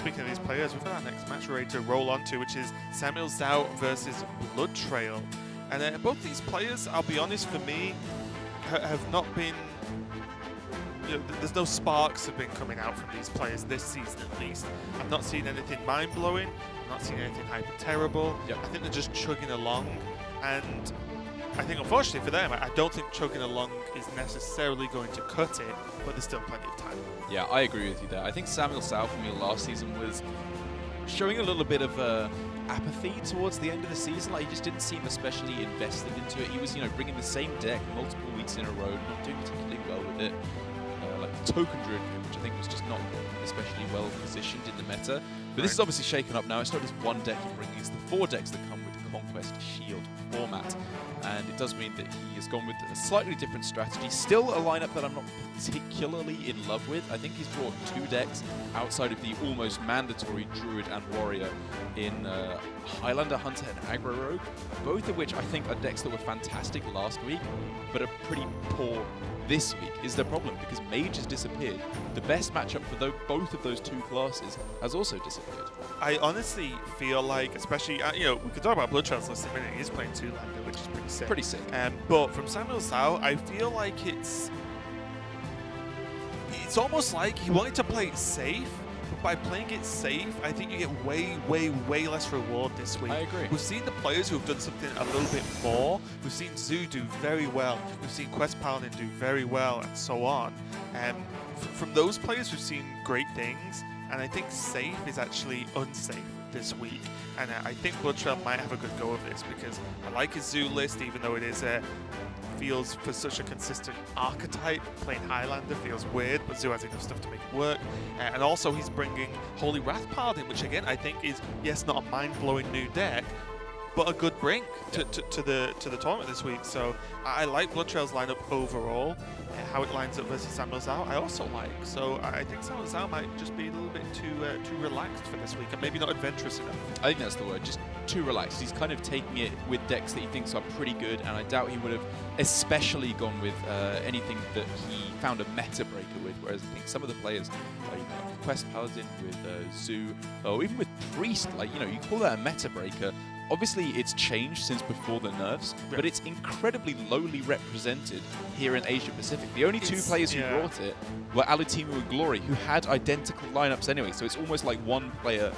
speaking of these players, we've got our next match we're ready to roll on to, which is SamuelTsao versus Bloodtrail. And both these players, I'll be honest, for me, have not been... You know, there's no sparks have been coming out from these players this season, at least. I've not seen anything mind-blowing. I've not seen anything hyper-terrible. Yep. I think they're just chugging along. And I think, unfortunately for them, I don't think chugging along is necessarily going to cut it, but there's still plenty of time. Yeah, I agree with you there. I think SamuelTsao for me last season was showing a little bit of apathy towards the end of the season. Like, he just didn't seem especially invested into it. He was, bringing the same deck multiple weeks in a row, not doing particularly well with it. Like the token druid, which I think was just not especially well positioned in the meta. But this is obviously shaken up now. It's not just one deck he's bringing, it's the 4 decks that come with the Conquest Shield format. And it does mean that he has gone with a slightly different strategy. Still a lineup that I'm not particularly in love with. I think he's brought 2 decks outside of the almost mandatory Druid and Warrior in Highlander, Hunter, and Aggro Rogue. Both of which I think are decks that were fantastic last week, but are pretty poor this week. Is the problem, because Mage has disappeared. The best matchup for both of those 2 classes has also disappeared. I honestly feel like, especially, we could talk about Bloodtrail's list in a minute. He's playing 2 lander, which is pretty sick. Pretty sick. But from SamuelTsao, I feel like it's almost like he wanted to play it safe. But by playing it safe, I think you get way, way, way less reward this week. I agree. We've seen the players who have done something a little bit more. We've seen Zoo do very well. We've seen Quest Paladin do very well, and so on. From those players, we've seen great things. And I think safe is actually unsafe this week. And I think Bloodtrail might have a good go of this, because I like his Zoo list, even though it is feels for such a consistent archetype. Playing Highlander feels weird, but Zoo has enough stuff to make it work. And also he's bringing Holy Wrath Paladin, which again I think is, yes, not a mind-blowing new deck, but a good bring to the tournament this week. So I like Bloodtrail's lineup overall. How it lines up versus SamuelTsao, I also like. So I think SamuelTsao might just be a little bit too relaxed for this week, and maybe not adventurous enough. I think that's the word, just too relaxed. He's kind of taking it with decks that he thinks are pretty good, and I doubt he would have especially gone with anything that he found a meta breaker with, whereas I think some of the players, Quest Paladin with Zoo, or even with Priest, you call that a meta breaker. Obviously, it's changed since before the nerfs, but it's incredibly lowly represented here in Asia Pacific. The only 2 players who brought it were Alutimu and Glory, who had identical lineups anyway. So it's almost like one player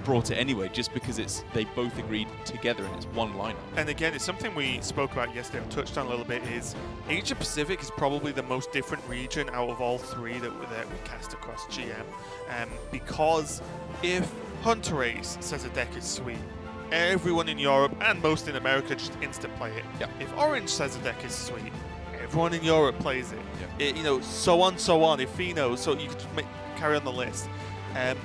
brought it anyway, just because they both agreed together and it's one lineup. And again, it's something we spoke about yesterday and touched on a little bit, is Asia Pacific is probably the most different region out of all 3 that we cast across GM. Because if Hunter Ace says a deck is sweet, everyone in Europe and most in America just instant play it. Yep. If Orange says a deck is sweet, everyone in Europe plays it. Yep. So on. If Fino, so you could carry on the list. And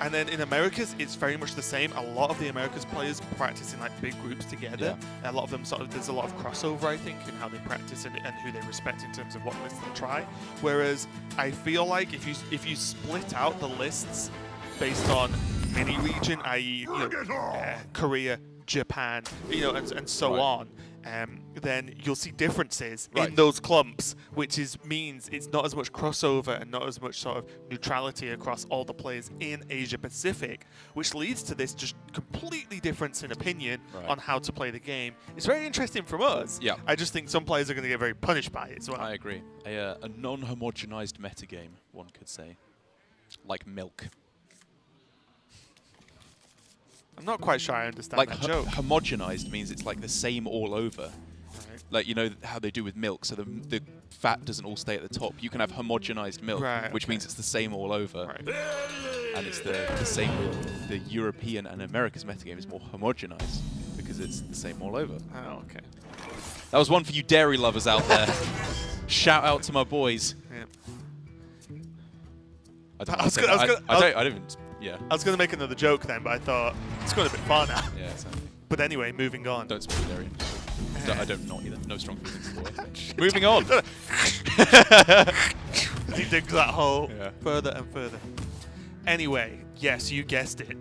then in Americas, it's very much the same. A lot of the Americas players practice in big groups together. Yeah. A lot of them there's a lot of crossover, I think, in how they practice and who they respect in terms of what lists they try. Whereas I feel like if you split out the lists based on any region, i.e., Korea, Japan, and so on, then you'll see differences in those clumps, which means it's not as much crossover and not as much sort of neutrality across all the players in Asia Pacific, which leads to this just completely difference in opinion on how to play the game. It's very interesting from us. Yeah. I just think some players are going to get very punished by it as well. I agree. A non-homogenized metagame, one could say, like milk. I'm not quite sure I understand that joke. Homogenized means it's like the same all over. Right. Like, how they do with milk, so the fat doesn't all stay at the top. You can have homogenized milk, which means it's the same all over. Right. And it's the same with the European and America's metagame is more homogenized because it's the same all over. Oh, okay. That was one for you dairy lovers out there. Shout out to my boys. Yeah. Yeah. I was going to make another joke then, but I thought it's gone a bit far now. Yeah, exactly. But anyway, moving on. Don't speak dairy. I don't not either. No strong feelings for it. Moving on. He digs that hole further and further. Anyway, yes, you guessed it.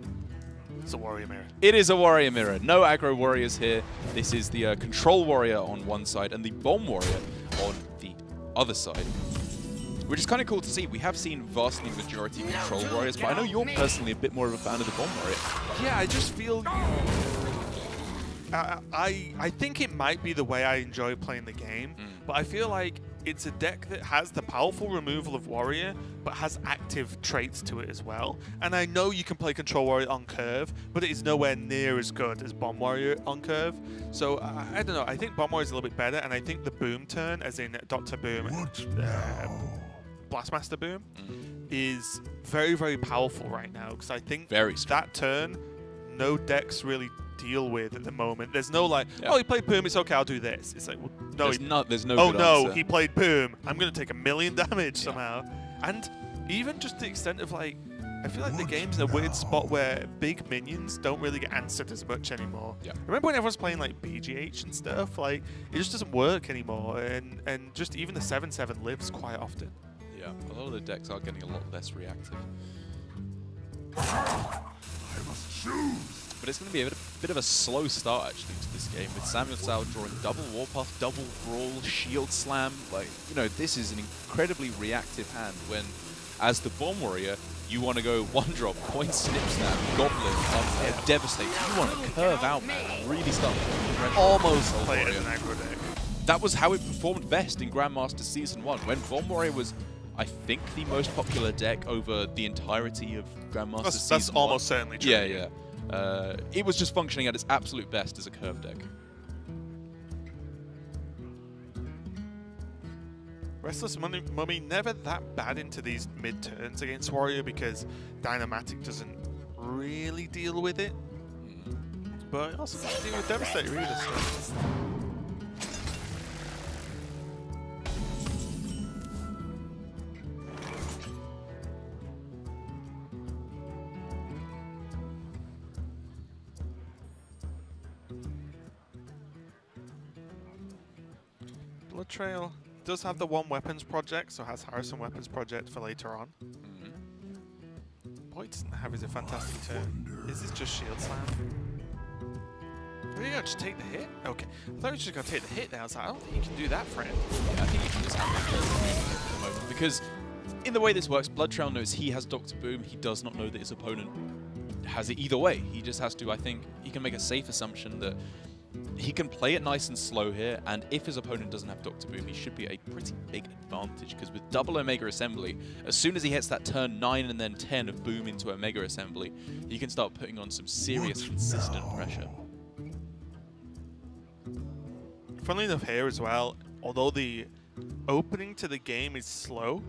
It's a warrior mirror. It is a warrior mirror. No aggro warriors here. This is the control warrior on one side and the bomb warrior on the other side. which is kind of cool to see. We have seen vastly majority control warriors, but I know you're personally a bit more of a fan of the bomb warrior. Yeah, I just feel... I think it might be the way I enjoy playing the game, but I feel like it's a deck that has the powerful removal of warrior, but has active traits to it as well. And I know you can play control warrior on curve, but it is nowhere near as good as bomb warrior on curve. So I don't know. I think bomb warrior is a little bit better, and I think the boom turn, as in Dr. Boom, Blastmaster Boom, is very, very powerful right now, because I think that turn, no decks really deal with at the moment. There's no like, oh, he played Boom, it's okay, I'll do this. It's like, well, no, there's no oh good no, answer. he played Boom, I'm going to take 1,000,000 damage somehow. And even just the extent of like, I feel like the game's in a weird spot where big minions don't really get answered as much anymore. Remember when everyone's playing like BGH and stuff? Like, it just doesn't work anymore, and just even the 7/7 lives quite often. Yeah, a lot of the decks are getting a lot less reactive. But it's going to be a bit of a slow start, actually, to this game, with SamuelTsao drawing double Warpath, double Brawl, Shield Slam. Like, you know, this is an incredibly reactive hand when, as the Bomb Warrior, you want to go one drop, Coin Snip Snap, Goblin, Devastate. You want to curve out, man, and really start almost play it as an aggro deck. That was how it performed best in Grandmasters Season 1, when Bomb Warrior was, I think, the most popular deck over the entirety of Grandmasters Season 1. That's almost certainly true. Yeah, yeah. It was just functioning at its absolute best as a curve deck. Restless Mummy never that bad into these mid-turns against Warrior because Dynamatic doesn't really deal with it. But it also doesn't deal with Devastator either. So. Bloodtrail does have the one weapons project, so has Hearthstone weapons project for later on. Boy, doesn't have is a fantastic turn. Is this just Shield Slam? Are you gonna just take the hit? Okay, I thought you were just gonna take the hit there. I was like, I don't think you can do that, friend. Yeah, I think you can just have it at the moment, because in the way this works, Bloodtrail knows he has Dr. Boom. He does not know that his opponent has it either way. He just has to, I think, he can make a safe assumption that he can play it nice and slow here, and if his opponent doesn't have Dr. Boom, he should be a pretty big advantage, because with double Omega Assembly, as soon as he hits that turn 9 and then 10 of Boom into Omega Assembly, he can start putting on some serious, consistent pressure. Funnily enough here as well, although the opening to the game is slow,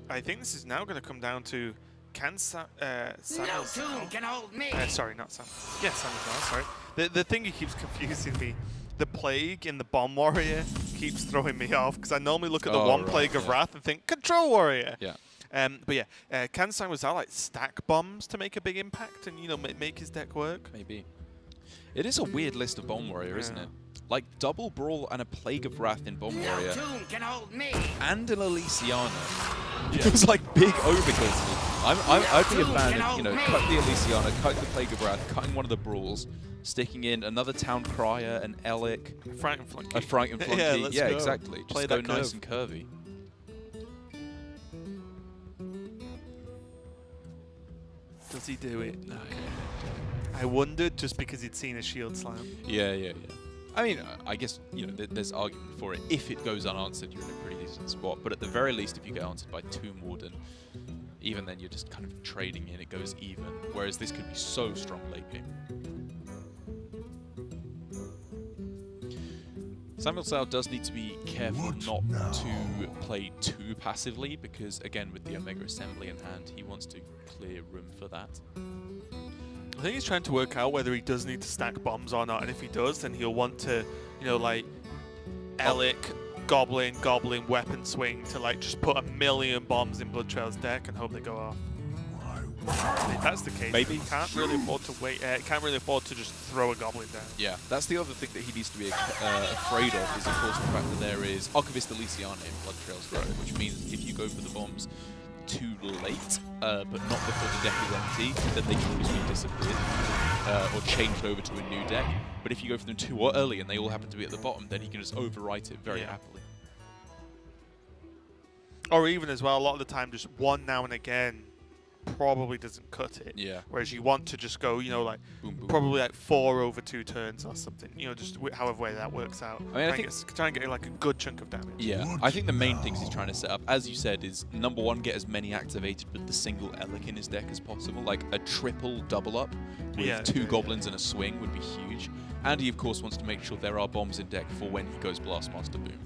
I think this is now going to come down to can SamuelTsao can hold me. Sorry, not Sam. Yeah, SamuelTsao, sorry. The thing that keeps confusing me, the Plague in the Bomb Warrior keeps throwing me off, because I normally look at the one Plague of Wrath and think, Control Warrior! Yeah. But yeah, can SamuelTsao like stack bombs to make a big impact and, you know, make his deck work? Maybe. It is a weird list of Bomb Warrior, isn't it? Like double Brawl and a Plague of Wrath in Bomb Warrior. Can hold me. And an Elysiana. Yeah. It was like big overkill. I'd be a fan of, you know, cut the Elysiana, cut the Plague of Wrath, cutting one of the Brawls, sticking in another Town Crier, an Elic, a Frightened Flunky. A Frightened Flunky. Yeah, go. Exactly. Play Just go that nice curve. and curvy. Does he do it? No. I wondered, just because he'd seen a Shield Slam. Yeah, yeah, yeah. I mean, I guess, you know, there's argument for it. If it goes unanswered, you're in a pretty decent spot. But at the very least, if you get answered by Tomb Warden, even then you're just kind of trading in, it goes even. Whereas this could be so strong late game. SamuelTsao does need to be careful not to play too passively, because again, with the Omega Assembly in hand, he wants to clear room for that. I think he's trying to work out whether he does need to stack bombs or not, and if he does, then he'll want to, you know, like Elic, Goblin, Weapon Swing to like just put 1,000,000 bombs in Bloodtrail's deck and hope they go off. If that's the case, maybe he can't really afford to wait. Can't really afford to just throw a Goblin down. Yeah, that's the other thing that he needs to be afraid of, is of course the fact that there is Archivist Elysiana in Bloodtrail's deck, which means if you go for the bombs too late, but not before the deck is empty, then they can always be disappeared or changed over to a new deck. But if you go for them too early and they all happen to be at the bottom, then he can just overwrite it very happily. Or even as well, a lot of the time, just one now and again probably doesn't cut it. Yeah. Whereas you want to just go, you know, like Boom, boom. probably like 4 over 2 turns or something. You know, just however way that works out. I mean, I think try and get like a good chunk of damage. Yeah, I think the main things he's trying to set up, as you said, is number 1, get as many activated with the single Elec in his deck as possible. Like a triple double up with 2 goblins and a swing would be huge. And he, of course, wants to make sure there are bombs in deck for when he goes Blastmaster Boom.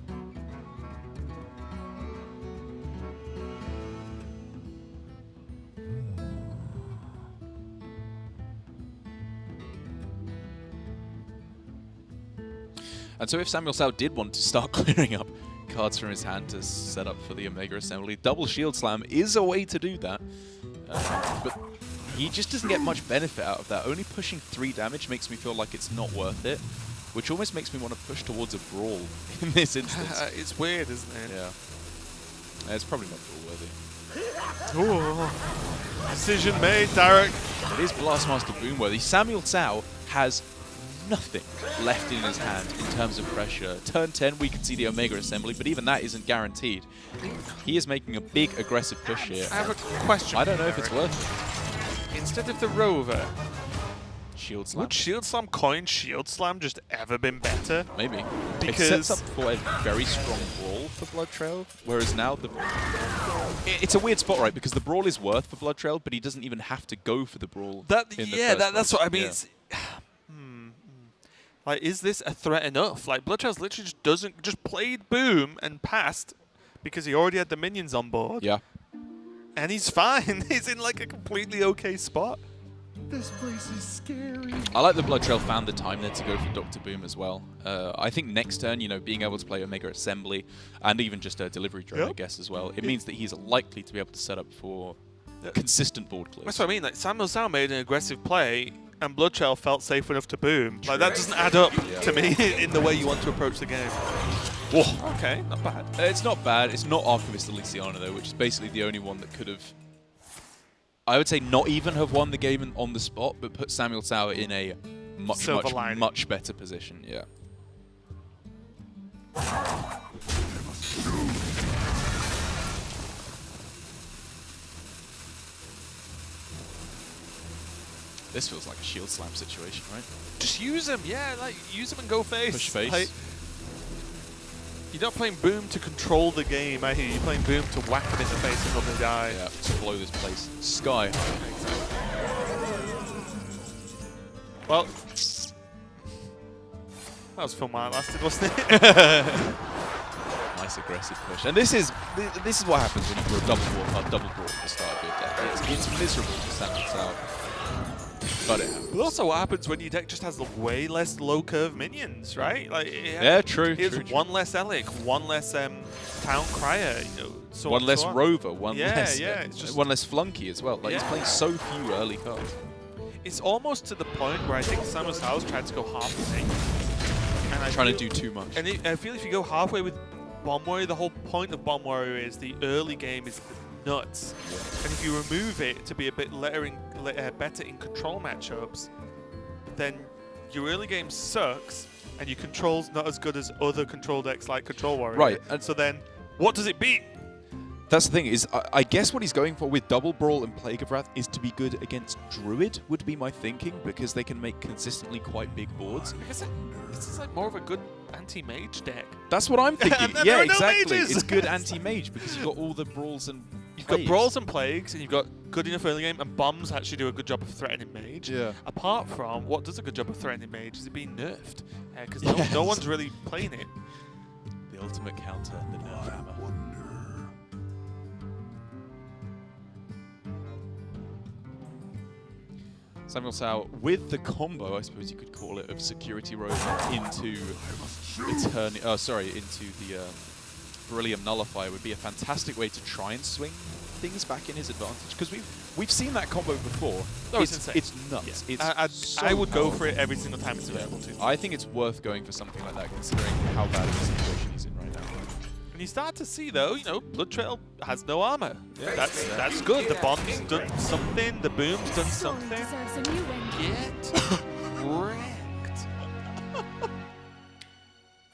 And so if SamuelTsao did want to start clearing up cards from his hand to set up for the Omega Assembly, double Shield Slam is a way to do that. But he just doesn't get much benefit out of that. Only pushing 3 damage makes me feel like it's not worth it, which almost makes me want to push towards a Brawl in this instance. It's weird, isn't it? Yeah. It's probably not Brawl worthy. Ooh. Decision made, Derek. It is Blastmaster Boom worthy. SamuelTsao has nothing left in his hand in terms of pressure. Turn 10, we can see the Omega Assembly, but even that isn't guaranteed. He is making a big aggressive push here. I have a question. I don't know if it's worth it. Instead of the Rover, Shield Slam? would Shield Slam coin Shield Slam just ever been better? Maybe. Because it sets up for a very strong Brawl for Bloodtrail, whereas now it's a weird spot, right? Because the Brawl is worth for Bloodtrail, but he doesn't even have to go for the Brawl. That's That's what I mean. Yeah. Like, is this a threat enough? Like, Bloodtrail's literally just played Boom and passed because he already had the minions on board. Yeah. And he's fine. He's in like a completely okay spot. This place is scary. I like that Bloodtrail found the time there to go for Dr. Boom as well. I think next turn, you know, being able to play Omega Assembly and even just a Delivery Drone, I guess, as well, it means that he's likely to be able to set up for consistent board clears. That's what I mean. Like, SamuelTsao made an aggressive play and Bloodtrail felt safe enough to boom. Like, that doesn't add up to me in the way you want to approach the game. Whoa. Okay, not bad. It's not bad. It's not Archivist Elysiana, though, which is basically the only one that could have, I would say, not even have won the game on the spot, but put SamuelTsao in a much better position. Yeah. This feels like a Shield Slam situation, right? Just use him, yeah, like, use him and go face. Push face. Like, you're not playing Boom to control the game, I hear. You're playing Boom to whack him in the face until they die. Yeah, to blow this place sky high. Well, that was fun while it lasted, wasn't it? Nice aggressive push. And this is what happens when you throw double brawl at the start of your deck. It's miserable for SamuelTsao. But it happens. But also what happens when your deck just has way less low curve minions, right? Like, yeah, true. It's true. one less Elec, one less Town Crier, you know, so one on, less so on. Rover, one it's just one less Flunky as well. Like, he's playing so few early cards. It's almost to the point where I think SamuelTsao's tried to go halfway. And Trying to do too much. And I feel if you go halfway with Bomb Warrior, the whole point of Bomb Warrior is the early game is nuts. Yeah. And if you remove it to be a bit better in control matchups, then your early game sucks and your control's not as good as other control decks like Control Warrior. Right. And so then, what does it beat? That's the thing, is I guess what he's going for with Double Brawl and Plague of Wrath is to be good against Druid, would be my thinking, because they can make consistently quite big boards. I guess this is like more of a good anti-mage deck. That's what I'm thinking. And Yeah, there are no exactly. mages. It's good anti-mage because you've got all the brawls and You've got Brawls and Plagues, and you've got good enough early game, and Bombs actually do a good job of threatening Mage. Yeah. Apart from, what does a good job of threatening Mage is it being nerfed. Because Yes. no one's really playing it. The ultimate counter, the nerf hammer. SamuelTsao with the combo, I suppose you could call it, of Security Rover into into the Beryllium Nullifier would be a fantastic way to try and swing things back in his advantage, because we've seen that combo before. No, it's insane. It's nuts. Yeah. It's I would go powerful. for it every single time it's available to. I think it's worth going for something like that, considering how bad of a situation he's in right now. And you start to see, though, you know, Bloodtrail has no armor. Yeah. That's good. The Bomb's done something. The Boom's done something. Deserves a new win. Get wrecked.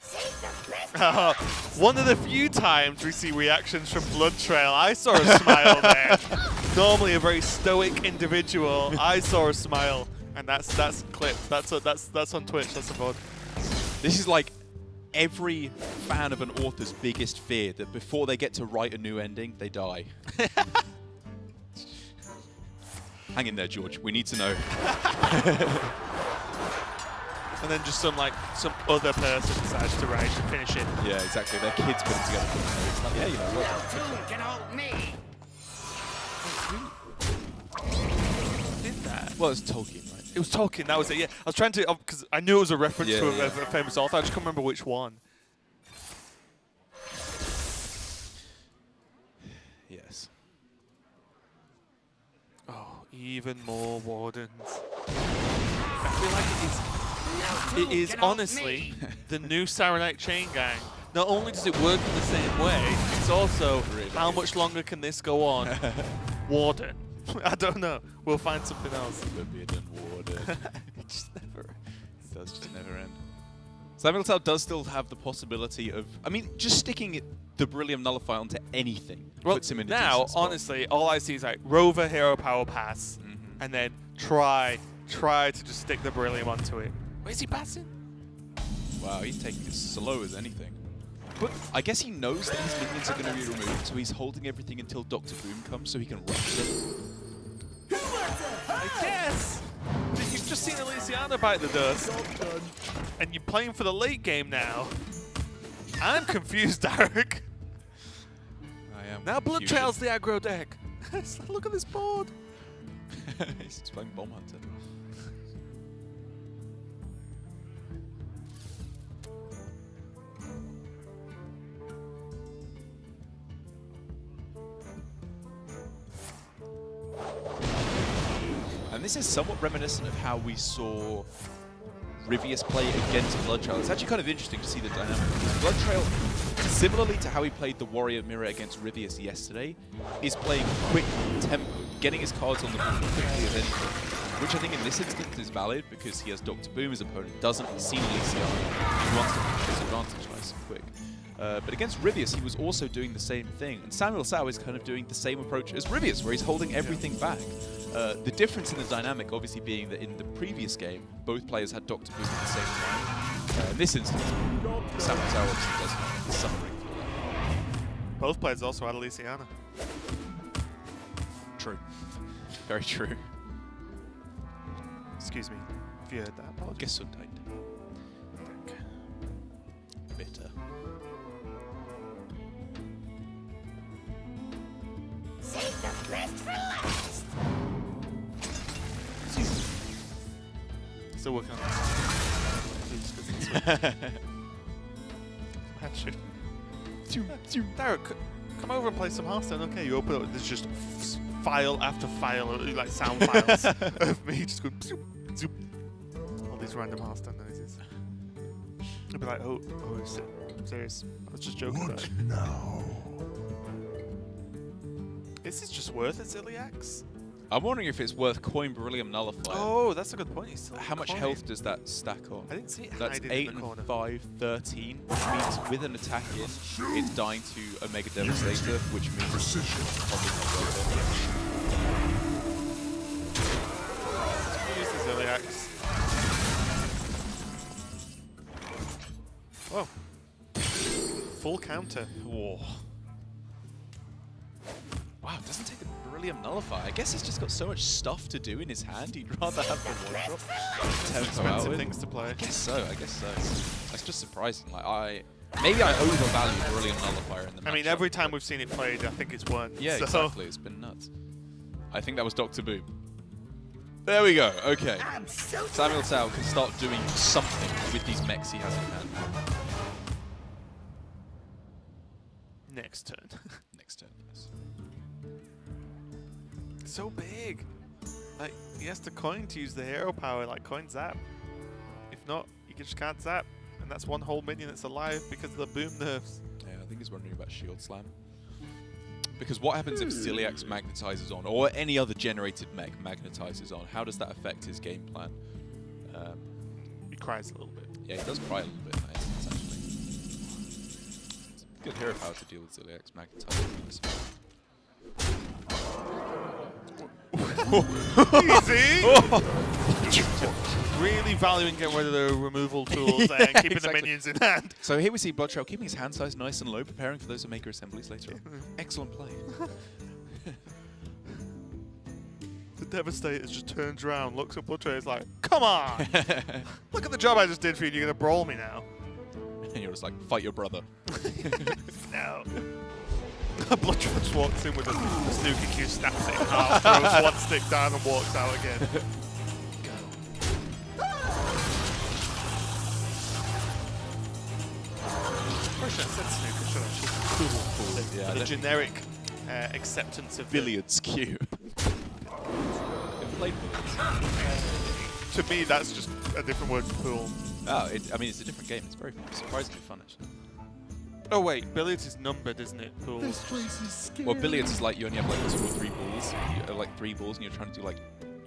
Save the best One of the few times we see reactions from Bloodtrail. I saw a smile there. Normally a very stoic individual. I saw a smile, and that's clipped. That's on Twitch. That's a VOD. This is like every fan of an author's biggest fear, that before they get to write a new ending, they die. Hang in there, George. We need to know. And then just some other person decides to write and finish it. Yeah, exactly. Their kids put it together. It's like, yeah, you know what? Can hold me. Did that? Well, it's Tolkien, right? It was Tolkien. That was it. Yeah, I was trying to because I knew it was a reference to Yeah. a famous author. I just can't remember which one. Yes. Oh, even more wardens. I feel like it is honestly the new Saranite Chain Gang. Not only does it work in the same way, it's also Really? how much longer can this go on? Warden. I don't know. We'll find something else. Forbidden Warden. It just never. It does just never end. SamuelTsao does still have the possibility of, I mean, just sticking the Beryllium Nullifier onto anything Well, puts him in a now, decent spot. honestly, all I see is like Rover Hero Power Pass, and then try to just stick the Beryllium onto it. Where's he passing? Wow, he's taking it slow as anything. But I guess he knows that his minions are going to be removed, so he's holding everything until Dr. Boom comes so he can rush them. I guess. You've just seen Elysiana bite the dust, and you're playing for the late game now. I'm confused, Derek. I am Now confused. Bloodtrail's the aggro deck. It's like, look at this board. He's just playing Bomb Hunter. And this is somewhat reminiscent of how we saw Rivius play against Bloodtrail. It's actually kind of interesting to see the dynamic. Bloodtrail, similarly to how he played the Warrior Mirror against Rivius yesterday, is playing quick tempo, getting his cards on the board quickly as anything. Which I think in this instance is valid because he has Dr. Boom, his opponent doesn't. He's seen Elysiana. He wants to push his advantage nice and quick. But against Rivius, he was also doing the same thing. And SamuelTsao is kind of doing the same approach as Rivius, where he's holding everything back. The difference in the dynamic obviously being that in the previous game, both players had Dr. Boom at the same time. In this instance, SamuelTsao obviously doesn't have the suffering for that. Both players also had Elysiana. True. Very true. Excuse me if you heard that. Apologies. Gesundheit. Bitter. Save the best for last. Still working on it. Derek, come over and play some Hearthstone. Okay, you open up. There's just file after file, like sound files of me just going zoop, zoop. All these random Hearthstone noises. I'd be like, oh, I'm serious. I was just joking about it. now? Is this just worth it, Ziliax? I'm wondering if it's worth coin Beryllium Nullifier. Oh, that's a good point. He's still How much coin. health does that stack on? I didn't see it That's hiding 8 in the corner. and 5, 13, which means with an attack in, it's dying to Omega Devastator, which means it's probably not worth Use the Ziliax. Whoa. Full counter. it. Whoa. Wow, it doesn't take the Beryllium Nullifier. I guess he's just got so much stuff to do in his hand, he'd rather have the one drop. Expensive things to play. I guess so. That's just surprising. Like maybe I overvalue Beryllium Nullifier in the I mean, matchup, every time but- we've seen it played, I think it's won. Yeah, so. exactly. It's been nuts. I think that was Dr. Boom. There we go. Okay. I'm so SamuelTsao can start doing something with these mechs he has in hand. Next turn. Next turn, yes. So big. Like, he has to coin to use the hero power, like coin zap. If not, you just can't zap. And that's one whole minion that's alive because of the boom nerfs. Yeah, I think he's wondering about Shield Slam. Because what happens if Ziliax magnetizes on, or any other generated mech magnetizes on? How does that affect his game plan? He cries a little bit. Yeah, he does cry a little bit in that instance, actually. Good hero power to deal with Ziliax Magnetite. Easy! Really valuing getting rid of the removal tools and keeping the minions in hand. So here we see Bloodtrail keeping his hand size nice and low, preparing for those Omega assemblies later on. Excellent play. The Devastator just turns around, looks at Bloodtrail, is like, come on! Look at the job I just did for you, and you're going to brawl me now. And you're just like, fight your brother. No. Bloodtrail just walks in with a snooker cue, snaps it in half, throws one stick down and walks out again. Probably should have said snooker, should I? Yeah, the generic acceptance of billiards cue. Played billiards. To me, that's just a different word for pool. Oh, I mean, it's a different game. It's very surprisingly fun, actually. Oh wait, billiards is numbered, isn't it? Pool. This place is scary. Well, billiards is like you only have like 2 or 3 balls. Like 3 balls, and you're trying to do like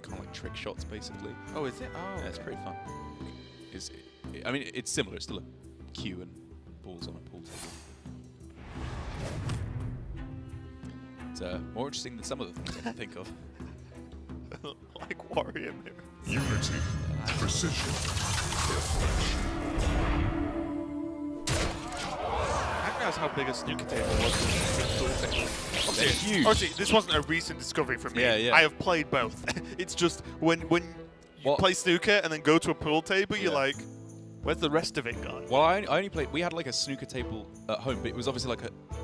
kind of like trick shots, basically. Oh, is it? Oh, yeah, it's pretty fun. I mean, it's similar. It's still a cue and balls on a pool table. It's more interesting than some of the things I can think of. Like warrior mirror. Unity, precision, I didn't realize how big a snooker table was. They're huge. Obviously, this wasn't a recent discovery for me. Yeah, yeah. I have played both. It's just when you play snooker and then go to a pool table, you're like, where's the rest of it gone? Well, I only played. We had like a snooker table at home, but it was obviously like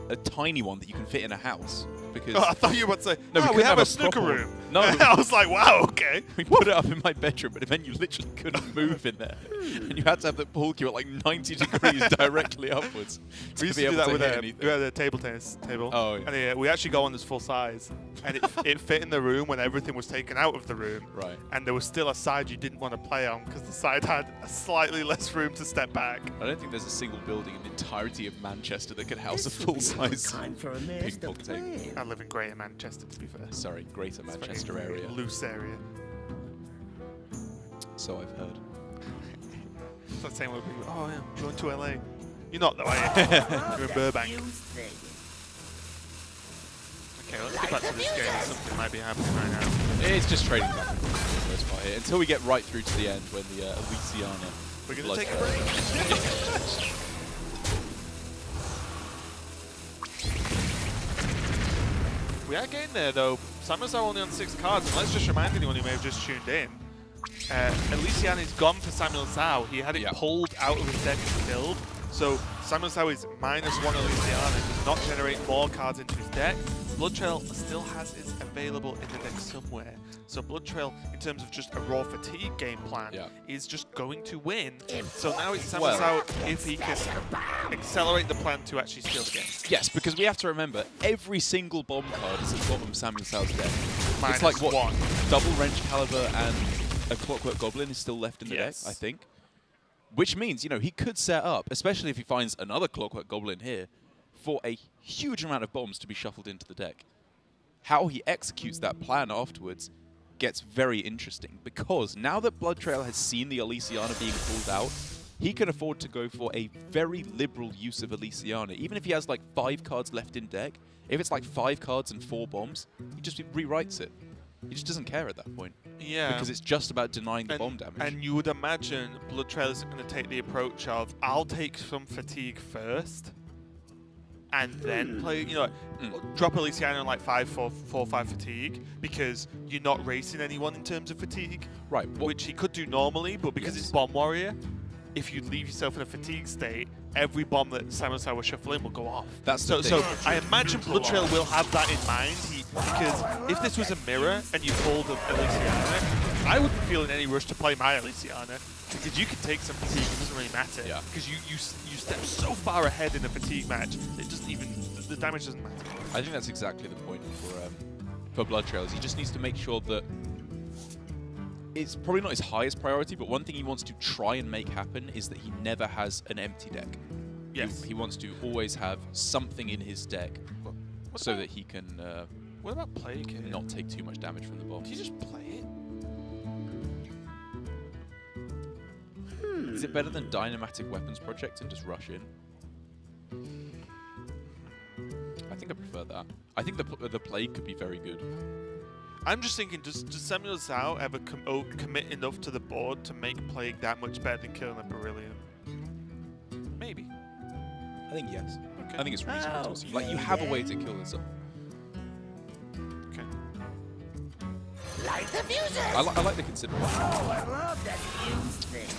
a tiny one that you can fit in a house. Because I thought you were about to say, no, we have a snooker room. No, I was like, wow, okay. We put it up in my bedroom, but then you literally couldn't move in there, and you had to have the pool cue at like 90 degrees directly upwards. We used to do that with we had a table tennis table. Oh, yeah. And we actually got one that's full size, and it fit in the room when everything was taken out of the room. Right. And there was still a side you didn't want to play on because the side had a slightly less room to step back. I don't think there's a single building in the entirety of Manchester that could house a full-size ping pong table. I live in Greater Manchester, to be fair. Sorry, Greater Manchester Very area. loose area. So I've heard. It's like saying, oh yeah, going to LA. You're not though, are you? You're in Burbank. Okay, let's get back to this game. Something might be happening right now. It's just trading back and forth for the most part here, until we get right through to the end when the Elysiana. We're going to take a break. We are getting there though. SamuelTsao only on 6 cards, and let's just remind anyone who may have just tuned in. Elysiana is gone for SamuelTsao. He had it pulled out of his deck and killed. So SamuelTsao is -1 Elysiana, does not generate more cards into his deck. Bloodtrail still has it available in the deck somewhere. So Bloodtrail, in terms of just a raw fatigue game plan, is just going to win. So now it's SamuelTsao if he can accelerate the plan to actually steal the game. Yes, because we have to remember, every single bomb card is at the bottom of SamuelTsao's deck. It's like, what, -1. double Wrench Caliber and a Clockwork Goblin is still left in the deck, I think. Which means, you know, he could set up, especially if he finds another Clockwork Goblin here, for a huge amount of bombs to be shuffled into the deck. How he executes that plan afterwards gets very interesting, because now that Bloodtrail has seen the Elysiana being pulled out, he can afford to go for a very liberal use of Elysiana. Even if he has like 5 cards left in deck, if it's like 5 cards and 4 bombs, he just rewrites it. He just doesn't care at that point. Yeah. Because it's just about denying the bomb damage. And you would imagine Bloodtrail is going to take the approach of, I'll take some fatigue first, and then play, you know, drop Elysiana on like 4/5 fatigue, because you're not racing anyone in terms of fatigue. Right. Which he could do normally, but because it's Bomb Warrior, if you leave yourself in a fatigue state, every bomb that SamuelTsao will shuffle in will go off. That's so. the thing. So I imagine Bloodtrail will have that in mind. Because if this was a mirror and you pulled Elysiana, I wouldn't feel in any rush to play my Elysiana, because you can take some fatigue. It doesn't really matter. Yeah. Because you step so far ahead in a fatigue match, it doesn't even, the damage doesn't matter. I think that's exactly the point for Bloodtrail. He just needs to make sure that it's probably not his highest priority, but one thing he wants to try and make happen is that he never has an empty deck. Yes. He wants to always have something in his deck so that he can what about Plague here? not take too much damage from the bomb. Did you just play it? Is it better than Dynamatic Weapons Project and just rush in? I prefer that. I think the Plague could be very good. I'm just thinking, does SamuelTsao ever commit enough to the board to make Plague that much better than killing a Beryllium? Maybe. I think yes. Okay. I think it's reasonable to assume. Like, you have a way to kill this up. Okay. Light the fuses! I like the consideration. Oh, I love that fuse thing.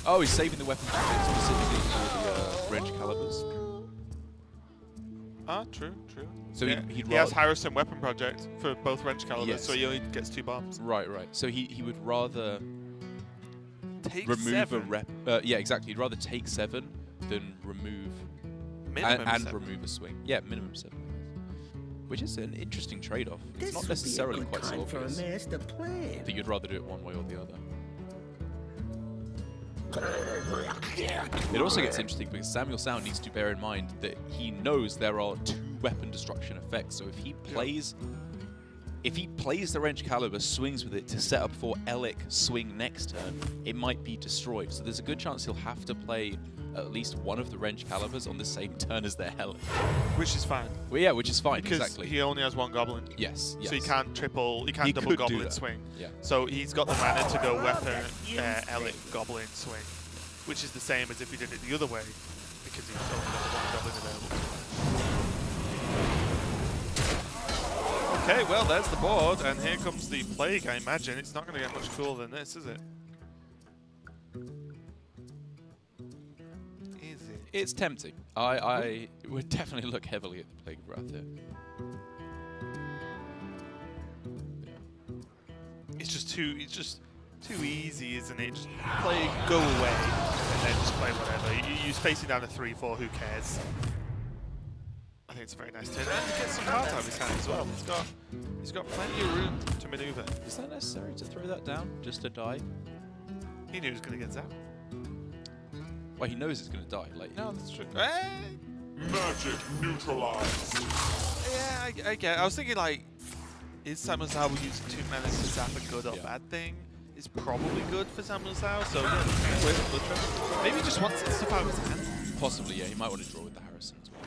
Oh, he's saving the weapons specifically for the range calibers. Ah, true. So yeah. he'd he has rather... Hearthstone Weapon Project for both wrench calibers, Yes. so he only gets 2 bombs. Right. So he would rather Take remove 7. a rep... yeah, exactly. He'd rather take 7 than remove... Minimum and 7. remove a swing. Yeah, minimum 7. Which is an interesting trade-off. It's not This necessarily would be a quite good so time obvious for a master plan. that you'd rather do it one way or the other. It also gets interesting because SamuelTsao needs to bear in mind that he knows there are 2 weapon destruction effects. So if he plays the wrench caliber, swings with it to set up for Elec swing next turn, it might be destroyed. So there's a good chance he'll have to play at least one of the wrench calibers on the same turn as their Elec. Which is fine. Well, yeah, which is fine, Because exactly. he only has 1 goblin. Yes. So he can't double could do goblin that. swing. Yeah. So he's got the mana to go weapon, Elec, goblin swing. Which is the same as if he did it the other way, because he's only got the 1 goblin available. Okay, well, there's the board, and here comes the Plague, I imagine. It's not going to get much cooler than this, is it? Is it? It's tempting. I would definitely look heavily at the Plague Wrath here. It's just too easy, isn't it? Just play, go away, and then just play whatever. You're spacing down a 3-4, who cares? I think it's a very nice turn. And he gets some cards out of his hand as well. He's got plenty of room to maneuver. Is that necessary to throw that down just to die? He knew he was going to get zapped. Well, he knows it's going to die. Like, No, that's true. Hey! Magic neutralized. Yeah, I get it. I was thinking, like, is SamuelTsao using 2 mana to zap a good or bad thing? It's probably good for SamuelTsao, so yeah, away with Bloodtrail. Maybe he just wants it stuff out of his hand. possibly, yeah, he might want to draw with the Harrison as well.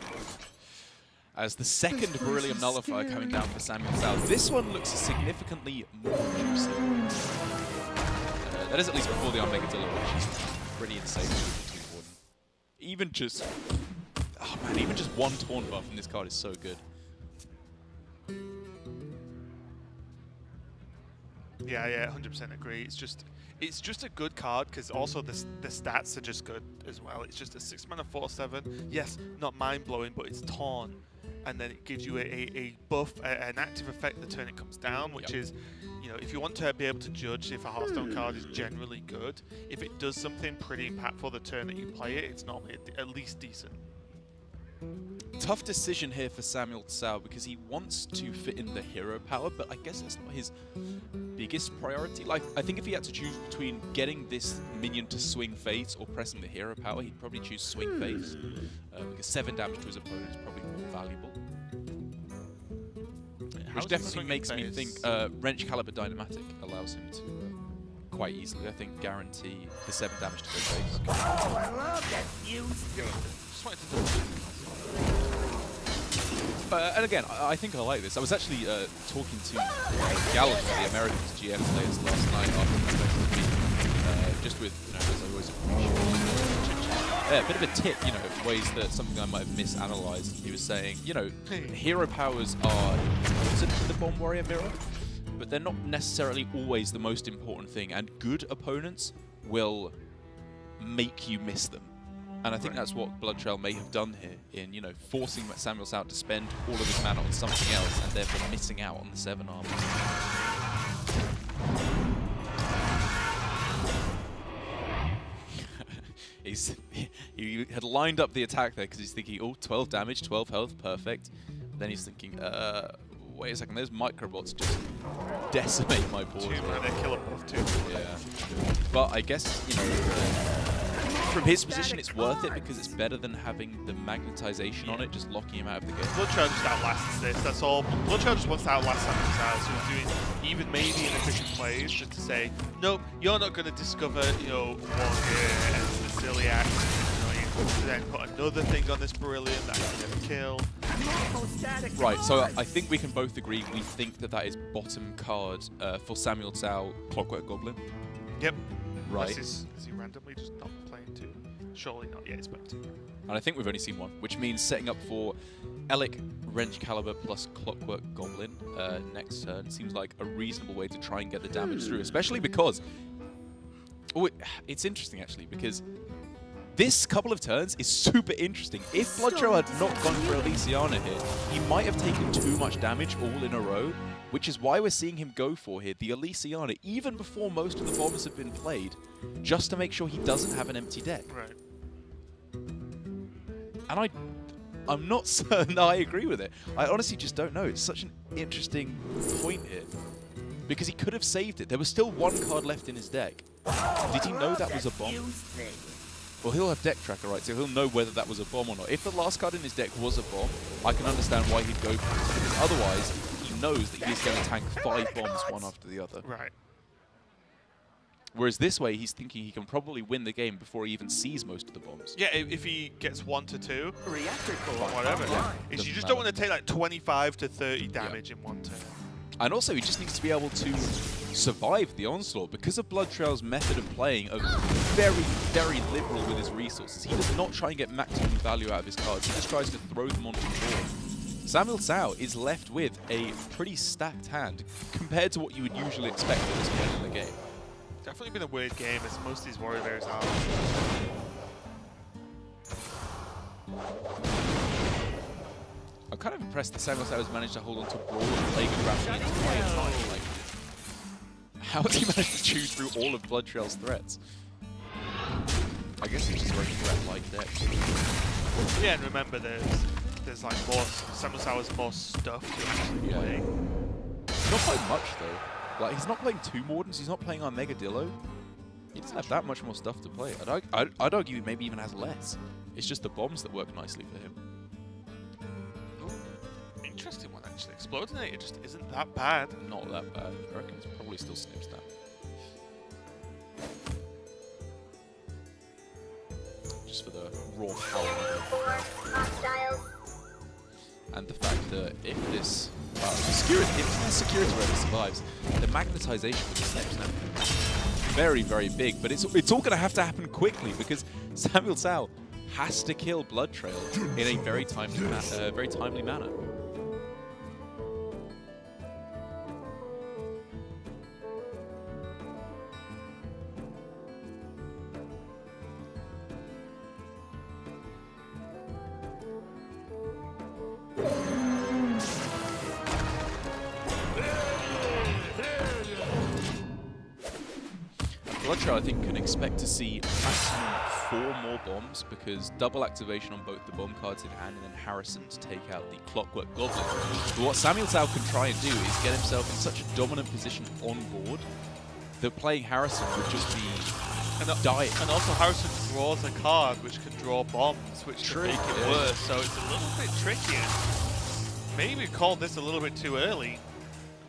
As the second Beryllium Nullifier coming down for SamuelTsao. This one looks significantly more juicy. That is at least before the Omega Dilla, which is pretty insane. Even just... Oh man, even just 1 taunt buff in this card is so good. Yeah, 100% agree. It's just a good card because also the stats are just good as well. It's just a 6 mana 4/7. Yes, not mind blowing, but it's taunt, and then it gives you a buff, an active effect the turn it comes down, which is, you know, if you want to be able to judge if a Hearthstone card is generally good, if it does something pretty impactful the turn that you play it, it's normally at least decent. Tough decision here for SamuelTsao because he wants to fit in the hero power, but I guess that's not his biggest priority. Like, I think if he had to choose between getting this minion to swing face or pressing the hero power, he'd probably choose swing face because 7 damage to his opponent is probably more valuable. Which definitely makes me think Wrench Caliber Dynamatic allows him to quite easily, I think, guarantee the 7 damage to go face. Oh, I love that fuse thing. Just wanted to do And again, I think I like this. I was actually talking to Gallon, the Americans GM players, last night after the meeting, just with, you know, as I always appreciate, a bit of a tip, you know, ways that something I might have misanalyzed. He was saying, you know, hero powers are important for the Bomb Warrior mirror, but they're not necessarily always the most important thing, and good opponents will make you miss them. And I think that's what Bloodtrail may have done here in, you know, forcing SamuelTsao to spend all of his mana on something else and therefore missing out on the 7 armor. He had lined up the attack there because he's thinking, oh, 12 damage, 12 health, perfect. Then he's thinking, wait a second, those microbots just decimate my board. 2 mana kill it buff too. Yeah. But I guess, you know, from his position, it's worth it because it's better than having the magnetization on it, just locking him out of the game. Bloodtrail just outlasts this, that's all. Bloodtrail just wants to outlast SamuelTsao, so he's doing even maybe inefficient plays just to say, nope, you're not going to discover, you know, one here and the Celiac, you know, to then put another thing on this Brilliant that can get a kill. Right, so I think we can both agree we think that that is bottom card for SamuelTsao Clockwork Goblin. Yep. Right. Is he randomly just not playing two? Surely not. Yeah, he's playing two. And I think we've only seen one, which means setting up for Elic, Wrench Caliber plus Clockwork Goblin next turn seems like a reasonable way to try and get the damage through, especially because... Oh, it's interesting, actually, because this couple of turns is super interesting. If Bloodtrail had not gone for Elysiana here, he might have taken too much damage all in a row, which is why we're seeing him go for here the Elysiana, even before most of the bombs have been played, just to make sure he doesn't have an empty deck. Right. And I'm not certain that I agree with it. I honestly just don't know. It's such an interesting point here. Because he could have saved it. There was still one card left in his deck. Did he know that was a bomb? Well, he'll have deck tracker, right? So he'll know whether that was a bomb or not. If the last card in his deck was a bomb, I can understand why he'd go for it. Because otherwise, he knows that he's going to tank 5 bombs one after the other. Right. Whereas this way, he's thinking he can probably win the game before he even sees most of the bombs. Yeah, if he gets 1 to 2, Reactor core. whatever. online. Is you Doesn't just don't matter. want to take like 25 to 30 damage in one turn. And also, he just needs to be able to survive the onslaught. Because of Bloodtrail's method of playing, of very, very liberal with his resources. He does not try and get maximum value out of his cards. He just tries to throw them onto the board. SamuelTsao is left with a pretty stacked hand compared to what you would usually expect at this point in the game. Definitely been a weird game, as most of these Warrior Bears are. I'm kind of impressed that SamuelTsao has managed to hold on to Brawl and Plague and Raptor the entire time. Like, how has he managed to chew through all of Bloodtrail's threats? I guess he's just very threat-like deck. Yeah, and remember there's like more, SamuelTsao has more stuff to actually play. He's not playing much though. Like, he's not playing 2 Mordants, he's not playing our Megadillo. He doesn't have that much more stuff to play. I'd argue he maybe even has less. It's just the bombs that work nicely for him. Interesting one actually. Explodinator just isn't that bad. Not that bad. I reckon it's probably still snips down. Just for the raw power. And the fact that if this security raider survives, the magnetization of the snips now very, very big. But it's all going to have to happen quickly because SamuelTsao has to kill Bloodtrail in a very timely manner. Bloodtrail, I think, can expect to see maximum 4 more bombs because double activation on both the bomb cards in hand and then Harrison to take out the Clockwork Goblin. But what SamuelTsao can try and do is get himself in such a dominant position on board that playing Harrison would just be dying. And also Harrison draws a card which can draw bombs, which can make it worse. So it's a little bit trickier. Maybe we called this a little bit too early.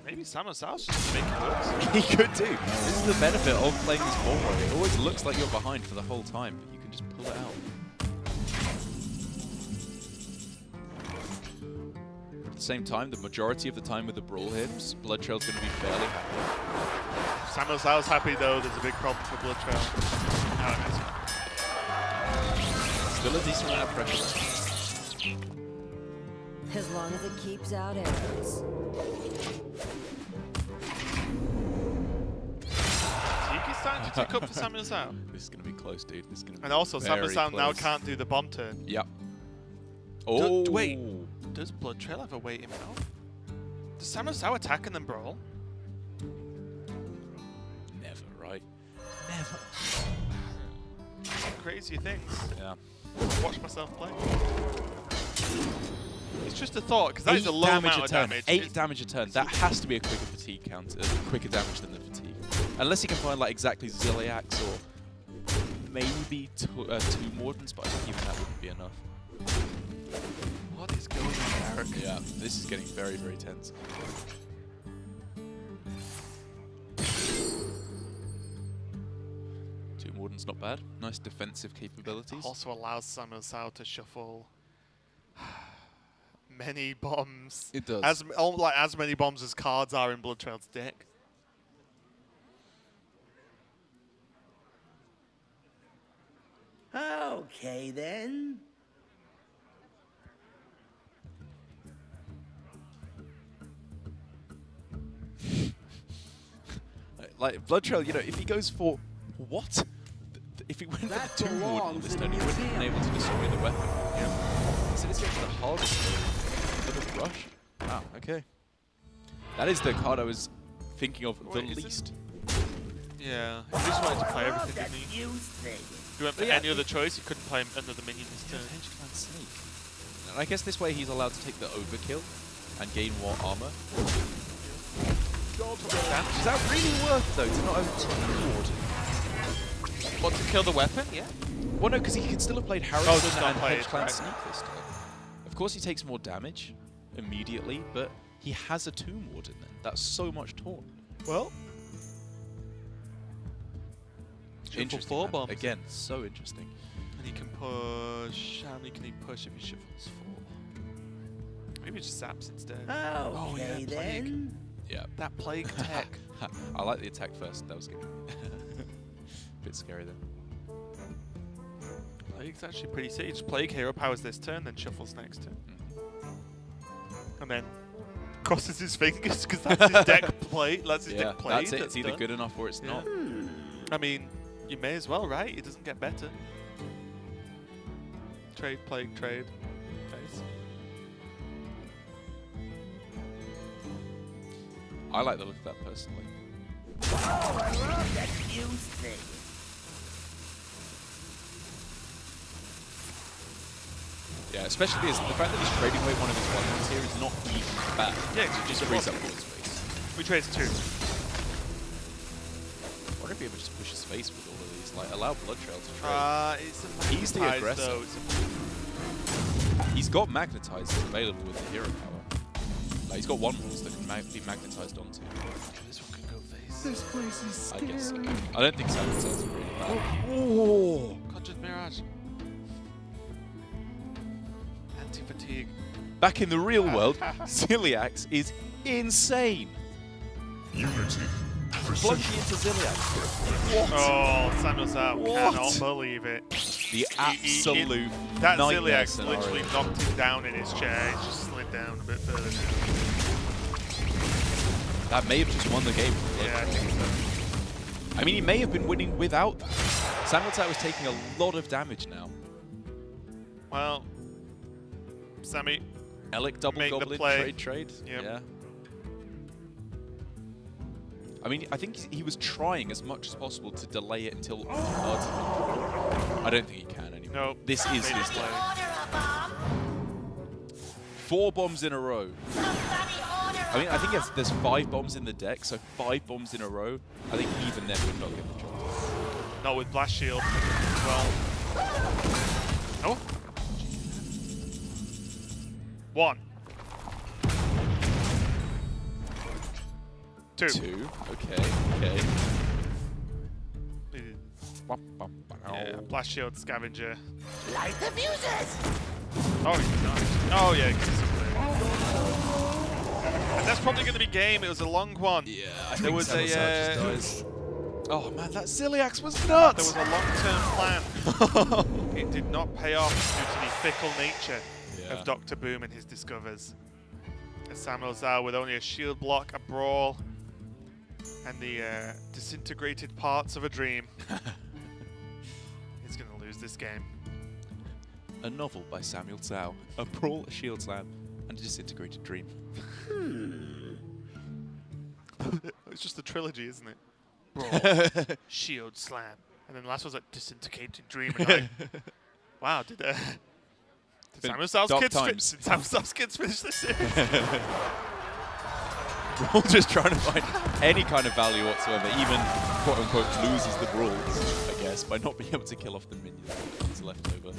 Maybe SamuelTsao's just making it worse. He could do. This is the benefit of playing this bomb run. It always looks like you're behind for the whole time, but you can just pull it out. At the same time, the majority of the time with the Brawl hits, Bloodtrail's going to be fairly happy. SamuelTsao's happy though. There's a big problem for Bloodtrail. Still a decent amount of pressure. As long as it keeps out arrows. Tiki's starting to tick up for SamuelTsao. This is going to be close, dude. This is going to be And also, very SamuelTsao now close. can't do the bomb turn. Yep. Oh, wait. Does Bloodtrail ever wait him out? Does SamuelTsao attack and then brawl? Never, right? Never. Crazy things. Yeah. Watch myself play. It's just a thought, because that is a low amount of damage. 8 damage a turn. That has to be a quicker fatigue counter, quicker damage than the fatigue. Unless you can find like exactly Ziliax or maybe 2 Mordants, but I think even that wouldn't be enough. What is going on, Eric? Yeah, this is getting very, very tense. Warden's not bad. Nice defensive capabilities. Also allows SamuelTsao to shuffle many bombs. It does. As many bombs as cards are in Bloodtrail's deck. Okay, then. Like Bloodtrail, you know, if he goes for what? If he went for the 2 Warden this turn, he wouldn't have been able to destroy the weapon. Yeah. So this goes for the hardest for the rush. Wow, okay. That is the card I was thinking of the least. Yeah, he just wanted to play everything, That didn't he? fuse thing. If he went for any other choice, he couldn't play another minion this turn. And I guess this way he's allowed to take the overkill and gain more armor. Is that really worth though to not have 2 Warden? What, to kill the weapon? Yeah. Well, no, because he could still have played just Harrison not and played, Hedge Clan right. Sneak this turn. Of course, he takes more damage immediately, but he has a Tomb Warden then. That's so much taunt. Well, Interesting. 4 Man. bombs. Again, so interesting. And he can push. How many can he push if he shuffles 4? Maybe just zaps instead. Okay, yeah, plague. then. Yeah. That plague tech. I like the attack first. That was good. Bit scary then. Plague's actually pretty sick. Just plague hero powers this turn, then shuffles next turn. And then crosses his fingers because that's his deck play. That's his deck play. That's it. It's either good enough or it's not. I mean, you may as well, right? It doesn't get better. Trade, plague, trade. Face. I like the look of that personally. Oh, I love that fuse thing. Yeah, especially the fact that he's trading away one of his weapons here is not even bad. Yeah, it's Just just frees up board space. We trade 2. I wonder if he ever just pushes space with all of these. Like, allow Bloodtrail to trade. He's the aggressor. Though. He's got Magnetize available with the hero power. Like, he's got 1 rules that can be magnetized onto. This one can go face. This place is I guess so. I don't think SamuelTsao really bad. Oh! Conjured Mirage. Anti-fatigue. Back in the real world, Ziliax is insane. Unity. Plunging into Ziliax. What? Oh, SamuelTsao What? cannot believe it. The absolute That nightmare Ziliax scenario. literally knocked him down in his chair. He just slid down a bit further. That may have just won the game. Yeah, I think so. I mean, he may have been winning without them. SamuelTsao is taking a lot of damage now. Well, Sammy. Alec double Make the goblin play. trade. Yep. Yeah. I mean, I think he was trying as much as possible to delay it until cards. I don't think he can anymore. No. This is Made his it play. play. 4 bombs in a row. I mean, I think there's 5 bombs in the deck, so 5 bombs in a row. I think even then would not get the job. Not with Blast Shield. Well. Oh. 1. 2. 2. Okay. Yeah, Blast Shield, Scavenger. Light the fuses. Oh, nice. Oh, yeah. And that's probably going to be game. It was a long one. Yeah, I There think was SamuelTsao a, just dies. Oh man, that Ziliax was nuts! There was a long-term plan. It did not pay off due to the fickle nature of Dr. Boom and his discovers. And SamuelTsao with only a shield block, a brawl, and the disintegrated parts of a dream. He's going to lose this game. A novel by SamuelTsao. A brawl, a shield slam, and a disintegrated dream. It's just a trilogy, isn't it? Brawl, shield slam, and then the last one's like disintegrated dream. And like, wow, did SamuelTsao's kids finish this series? Brawl just trying to find any kind of value whatsoever, even quote unquote loses the brawls, I guess, by not being able to kill off the minions that's left over.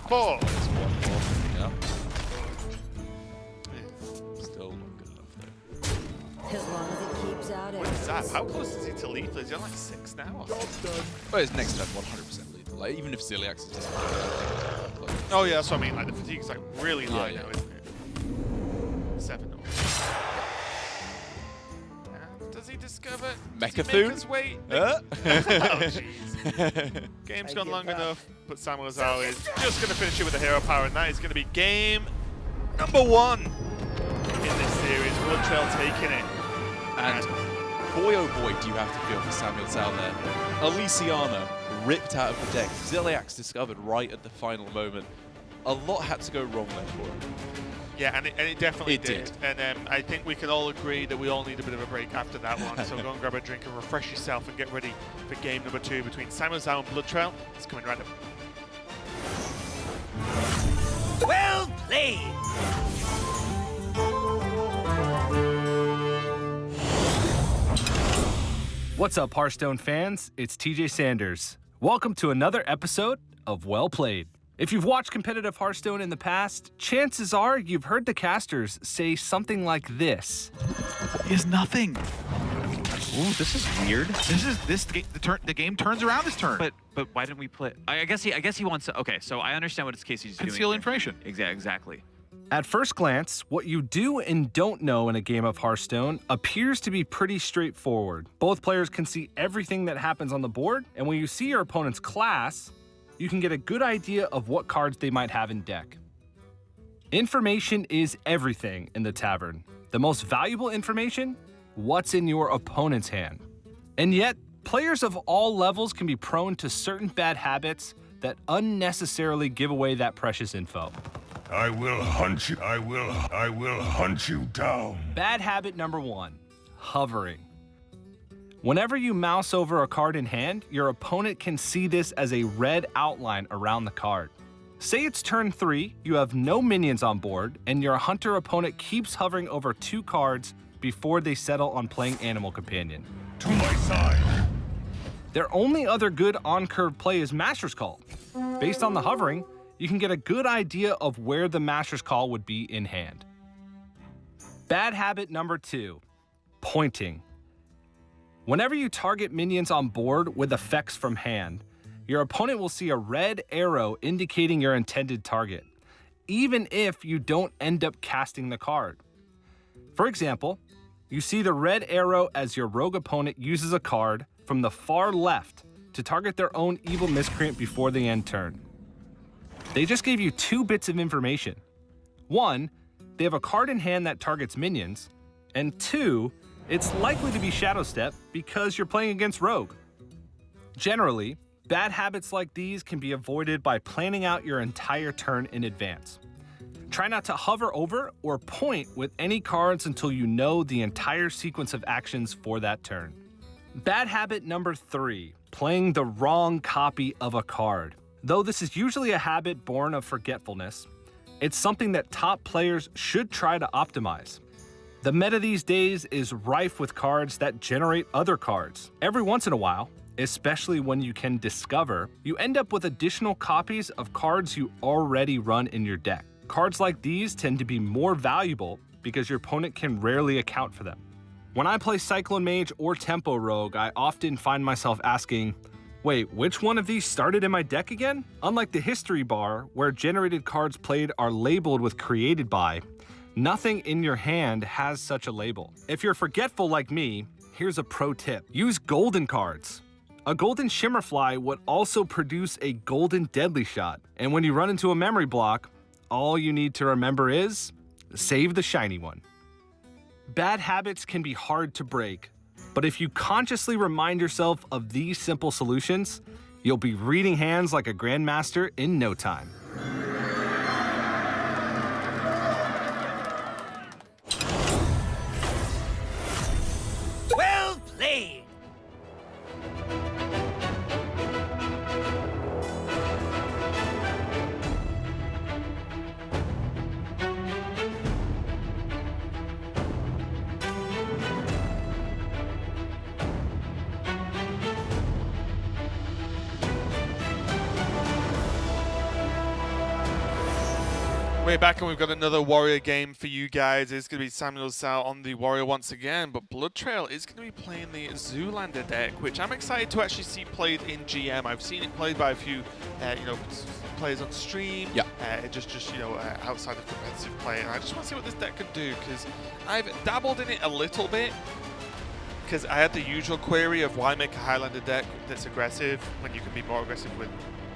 4. There's 1 more. Yeah. Still not good enough though. As long as it keeps keeps out What is that? arrows. How close is he to lethal? Is he on like 6 now? Or something? Well, his next turn 100% lethal. Like, even if Ziliax is just Oh yeah, that's what I mean. Like the fatigue's like really high Yeah, now, yeah. isn't it? 7. Does he discover? Does he make Mechathune? his way? Uh? Oh jeez. Game's gone long enough, but SamuelTsao is just going to finish it with a hero power, and that is going to be game number 1 in this series. Bloodtrail taking it. And boy oh boy do you have to feel for SamuelTsao there. Elysiana ripped out of the deck. Ziliax discovered right at the final moment. A lot had to go wrong there for him. Yeah, and it definitely It did. And I think we can all agree that we all need a bit of a break after that one. So go and grab a drink and refresh yourself and get ready for game number 2 between SamuelTsao and Bloodtrail. It's coming right up. Well played! What's up, Hearthstone fans? It's TJ Sanders. Welcome to another episode of Well Played. If you've watched competitive Hearthstone in the past, chances are you've heard the casters say something like this. Is nothing. Ooh, this is weird. The game turns around this turn. But why didn't we play? I guess he wants to. Okay, so I understand what Casey's doing. Conceal here. information. Exactly. At first glance, what you do and don't know in a game of Hearthstone appears to be pretty straightforward. Both players can see everything that happens on the board, and when you see your opponent's class, you can get a good idea of what cards they might have in deck. Information is everything in the tavern. The most valuable information? What's in your opponent's hand. And yet, players of all levels can be prone to certain bad habits that unnecessarily give away that precious info. I will hunt you. I will hunt you down. Bad habit number 1, hovering. Whenever you mouse over a card in hand, your opponent can see this as a red outline around the card. Say it's turn 3, you have no minions on board, and your hunter opponent keeps hovering over 2 cards before they settle on playing Animal Companion. To my side. Their only other good on-curve play is Master's Call. Based on the hovering, you can get a good idea of where the Master's Call would be in hand. Bad habit number 2, pointing. Whenever you target minions on board with effects from hand, your opponent will see a red arrow indicating your intended target, even if you don't end up casting the card. For example, you see the red arrow as your rogue opponent uses a card from the far left to target their own evil miscreant before they end turn. They just gave you 2 bits of information. 1, they have a card in hand that targets minions, and 2, it's likely to be Shadow Step because you're playing against Rogue. Generally, bad habits like these can be avoided by planning out your entire turn in advance. Try not to hover over or point with any cards until you know the entire sequence of actions for that turn. Bad habit number 3, playing the wrong copy of a card. Though this is usually a habit born of forgetfulness, it's something that top players should try to optimize. The meta these days is rife with cards that generate other cards. Every once in a while, especially when you can discover, you end up with additional copies of cards you already run in your deck. Cards like these tend to be more valuable because your opponent can rarely account for them. When I play Cyclone Mage or Tempo Rogue, I often find myself asking, wait, which one of these started in my deck again? Unlike the history bar, where generated cards played are labeled with created by, nothing in your hand has such a label. If you're forgetful like me, here's a pro tip. Use golden cards. A golden Shimmerfly would also produce a golden Deadly Shot, and when you run into a memory block, all you need to remember is, save the shiny one. Bad habits can be hard to break, but if you consciously remind yourself of these simple solutions, you'll be reading hands like a Grandmaster in no time. Well played! We're back and we've got another Warrior game for you guys. It's going to be SamuelTsao on the Warrior once again, but Bloodtrail is going to be playing the Zoolander deck, which I'm excited to actually see played in GM. I've seen it played by a few, players on stream. Yeah. Just outside of competitive play, and I just want to see what this deck can do because I've dabbled in it a little bit. Because I had the usual query of why make a Highlander deck that's aggressive when you can be more aggressive with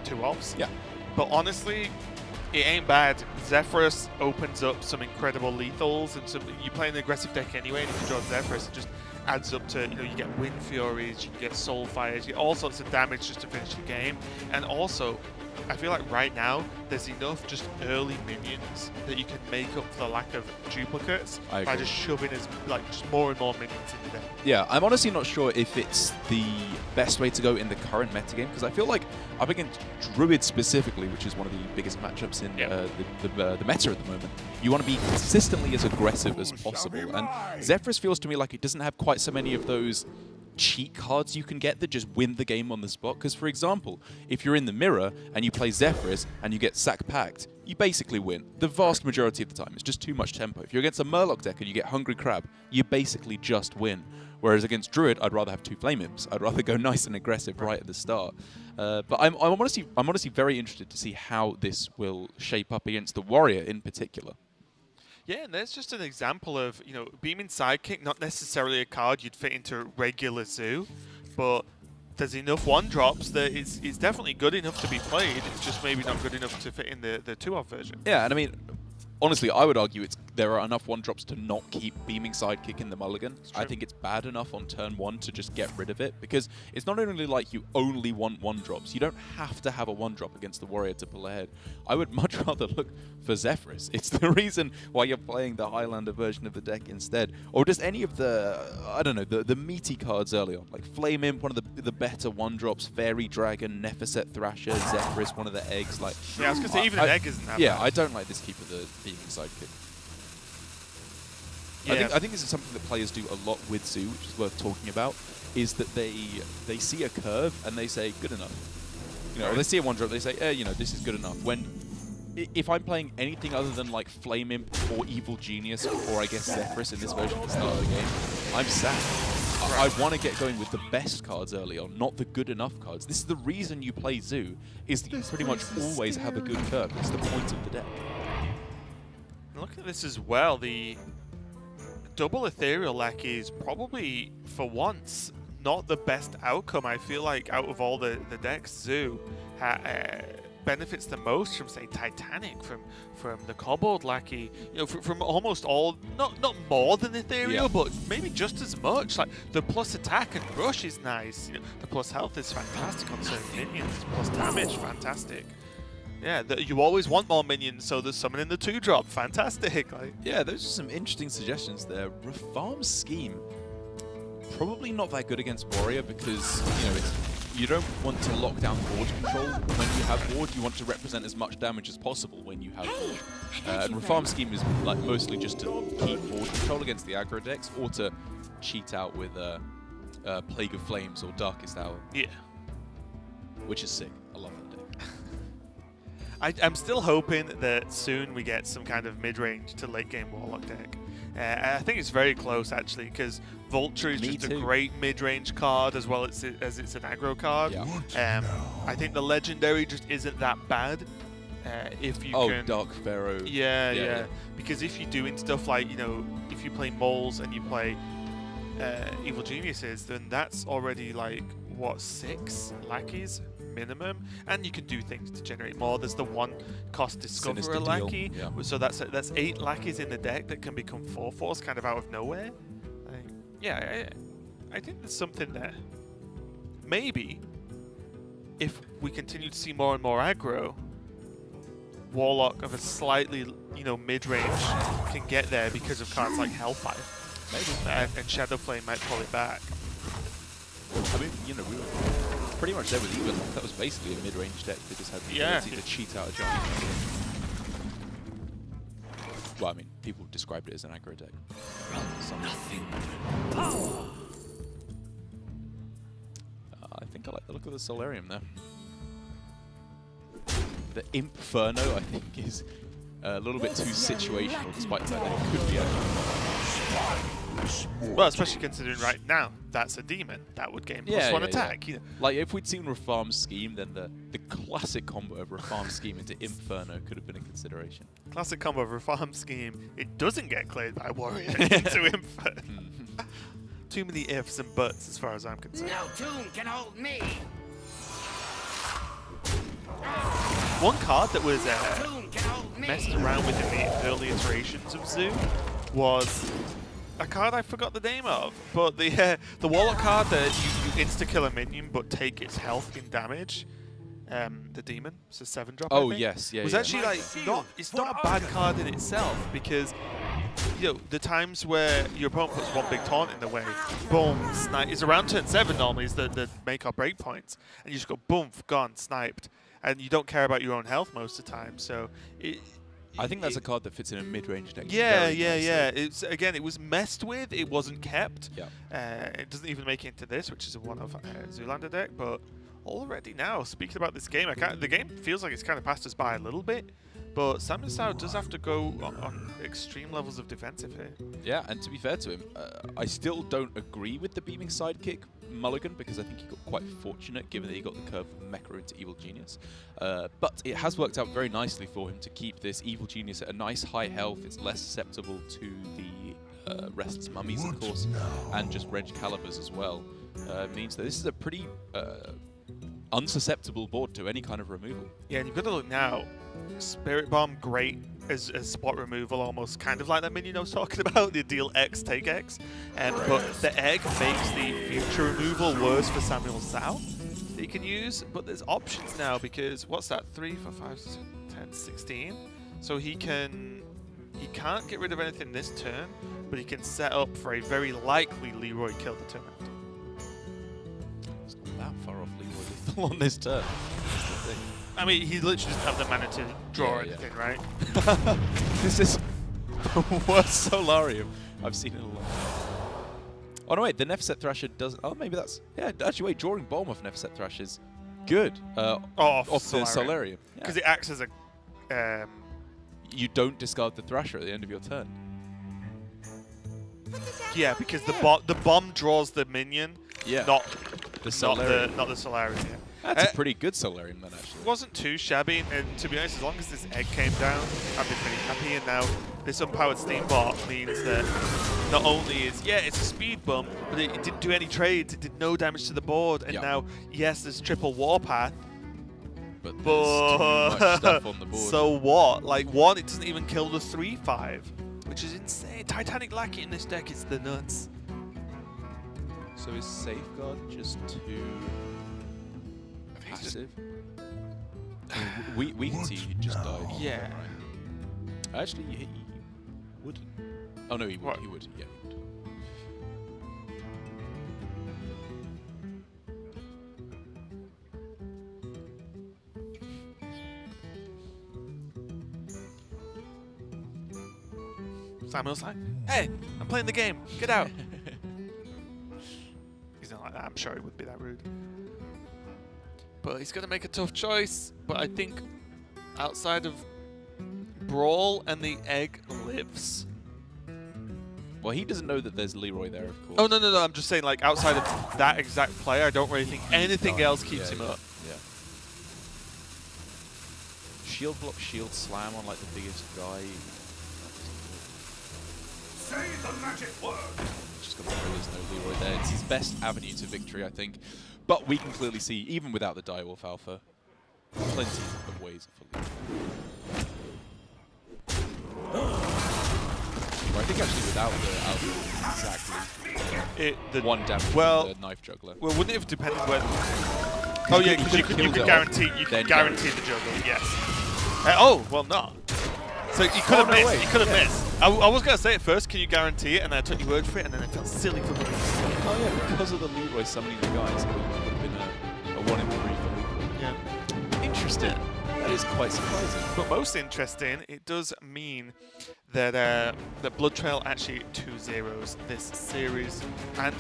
2 ops. Yeah. But honestly, it ain't bad. Zephyrus opens up some incredible lethals, and you play an aggressive deck anyway, and if you draw Zephyrus, it just adds up to, you get Wind Furies, you get Soul Fires, you get all sorts of damage just to finish the game. And also, I feel like right now, there's enough just early minions that you can make up for the lack of duplicates by just shoving just more and more minions into them. Yeah, I'm honestly not sure if it's the best way to go in the current metagame, because I feel like up against Druid specifically, which is one of the biggest matchups in the meta at the moment, you want to be consistently as aggressive as possible. And Zephyrus feels to me like it doesn't have quite so many of those cheat cards you can get that just win the game on the spot. Because, for example, if you're in the mirror and you play Zephyrus and you get Sack Packed, you basically win the vast majority of the time. It's just too much tempo. If you're against a Murloc deck and you get Hungry Crab, you basically just win. Whereas against Druid, I'd rather have 2 Flame Imps. I'd rather go nice and aggressive right at the start. But I'm honestly very interested to see how this will shape up against the Warrior in particular. Yeah, and there's just an example of, Beaming Sidekick, not necessarily a card you'd fit into regular Zoo, but there's enough 1-drops that it's definitely good enough to be played. It's just maybe not good enough to fit in the 2-off version. Yeah, and I mean, honestly, I would argue there are enough 1-drops to not keep Beaming Sidekick in the mulligan. I think it's bad enough on turn 1 to just get rid of it, because it's not only like you only want 1-drops. You don't have to have a 1-drop against the Warrior to pull ahead. I would much rather look for Zephyrus. It's the reason why you're playing the Highlander version of the deck instead. Or just any of the, I don't know, the meaty cards early on. Like Flame Imp, one of the better 1-drops, Fairy Dragon, Nefeset Thrasher, Zephyrus, one of the eggs. Like, yeah, I was going to say, even an egg isn't that bad. I don't like this keep of the Beaming Sidekick. Yeah. I think this is something that players do a lot with Zoo, which is worth talking about, is that they see a curve and they say, good enough. Or they see a 1-drop, they say, this is good enough. When, if I'm playing anything other than like Flame Imp or Evil Genius, or I guess Zephyrus in this version at the start of the game, I'm sad. I want to get going with the best cards early on, not the good enough cards. This is the reason you play Zoo, is that you pretty much always have a good curve. It's the point of the deck. Look at this as well. The double Ethereal Lackey is probably, for once, not the best outcome. I feel like out of all the decks, Zoo benefits the most from, say, Titanic, from the Kobold Lackey, from almost all, not more than Ethereal, but maybe just as much. Like, the plus attack and rush is nice. The plus health is fantastic on certain minions. Plus damage, fantastic. Yeah, you always want more minions, so there's someone in the 2-drop. Fantastic. Yeah, those are some interesting suggestions there. Reform Scheme, probably not that good against Warrior because, you don't want to lock down board control when you have board. You want to represent as much damage as possible when you have board. And Reform Scheme is like mostly just to keep board control against the aggro decks, or to cheat out with Plague of Flames or Darkest Hour. Yeah. Which is sick. I love that deck. I'm still hoping that soon we get some kind of mid-range to late-game Warlock deck. I think it's very close, actually, because Vulture is just a great mid-range card as well as it's an aggro card. Yeah. I think the Legendary just isn't that bad. If you can... Dark Pharaoh. Yeah. Because if you're doing stuff like, if you play Moles and you play Evil Geniuses, then that's already like, what, 6 lackeys? Minimum, and you can do things to generate more. There's the 1-cost Discoverer Lackey, so that's 8 lackeys in the deck that can become 4/4s kind of out of nowhere. I think there's something there. Maybe if we continue to see more and more aggro, Warlock of a slightly mid-range can get there because of cards like Hellfire. Maybe, and Shadowflame might pull it back. I mean, we were pretty much there with Even. That was basically a mid-range deck that just had the ability to cheat out a giant. Well, I mean, people described it as an aggro deck. I think I like the look of the Solarium there. The Inferno, I think, is A little bit too situational, despite the fact that it could be actually. Well, especially considering right now that's a demon that would gain +1 attack. Yeah. Like if we'd seen Rafam's scheme, then the classic combo of Rafam's scheme into Inferno could have been a consideration. Classic combo of Reform scheme. It doesn't get cleared by Warrior into Inferno. Too many ifs and buts as far as I'm concerned. No tune can hold me. One card that was No tune can hold me. messed around with in the early iterations of Zoo was a card I forgot the name of, but the Warlock card that you insta-kill a minion but take its health in damage. The demon, it's a 7-drop. Oh yes, yeah. Was yeah. actually like it's not a bad card in itself because the times where your opponent puts one big taunt in the way, boom, snipe. It's around turn 7 normally is the make or break points, and you just go boom, gone, sniped, and you don't care about your own health most of the time. So I think that's a card that fits in a mid-range deck. yeah. nicely. It was messed with. It wasn't kept. Yeah. It doesn't even make it into this, which is a one of Zoolander deck, but. Already now, speaking about this game, the game feels like it's kind of passed us by a little bit, but SamuelTsao does have to go on extreme levels of defensive here. Yeah, and to be fair to him, I still don't agree with the beaming sidekick mulligan because I think he got quite fortunate given that he got the curve from Mecha into Evil Genius. But it has worked out very nicely for him to keep this Evil Genius at a nice high health. It's less susceptible to the Restless Mummies, of course, and just Reg Calibers as well. Means that this is a pretty unsusceptible board to any kind of removal. Yeah, and you've got to look now. Spirit Bomb, great as spot removal, almost kind of like that minion I was talking about. The deal X, take X. But the egg makes the future removal worse for SamuelTsao that he can use. But there's options now because what's that? 3, 4, 5, 6, 10, 16. So he can't get rid of anything this turn, but he can set up for a very likely Leroy kill the turn after. It's not that far off Leroy lethal on this turn. I mean, he literally doesn't have the mana to draw Yeah, anything, right? This is the worst Solarium I've seen in a long time. Oh no, wait, the Nefset Thrasher doesn't. Oh, maybe that's. Yeah, actually, wait, drawing bomb off Nefset Thrasher is good. Off the Solarium. Because it acts as a. You don't discard the Thrasher at the end of your turn. Yeah, because the bomb draws the minion, Yeah. not The Solarium. not the Solarium. Yeah. That's a pretty good Solarium then, actually. It wasn't too shabby, and to be honest, as long as this egg came down, I've been pretty happy. And now this unpowered Steambot means that not only is it's a speed bump, but it didn't do any trades, it did no damage to the board, and now yes, there's triple Warpath. But there's too much stuff on the board. So what? Like one, it doesn't even kill the 3/5, which is insane. Titanic Lackey in this deck is the nuts. So is Safeguard just too passive? We can see he just died. Yeah. Right. Actually, he wouldn't. Oh no, he would. What? He would. Yeah. He would. Samuel's like, hey, I'm playing the game. Get out. He's not like that. I'm sure he would be that rude. But he's going to make a tough choice. But I think outside of Brawl and the egg lives. Well, he doesn't know that there's Leroy there, of course. Oh, no. I'm just saying, like, outside of that exact player, I don't really think anything else keeps him up. Yeah. Shield block, shield slam on like the biggest guy. Say the magic word. Just got to know there's no Leroy there. It's his best avenue to victory, I think. But we can clearly see, even without the Direwolf Alpha, plenty of ways for Leroy. I think actually without the Alpha, exactly. One damage from the Knife Juggler. Well, wouldn't it have depended whether... Oh yeah, because you could guarantee the juggle, yes. Oh, well not. So you could have missed. You could have missed. I was going to say it first, can you guarantee it? And then I took your word for it, and then I felt silly for me. Oh yeah, because of the Leroy summoning the guys, it would have been a 1 in 3 for Leroy. Yeah. Interesting. That is quite surprising. But most interesting, it does mean that that Bloodtrail actually 2-0s this series, and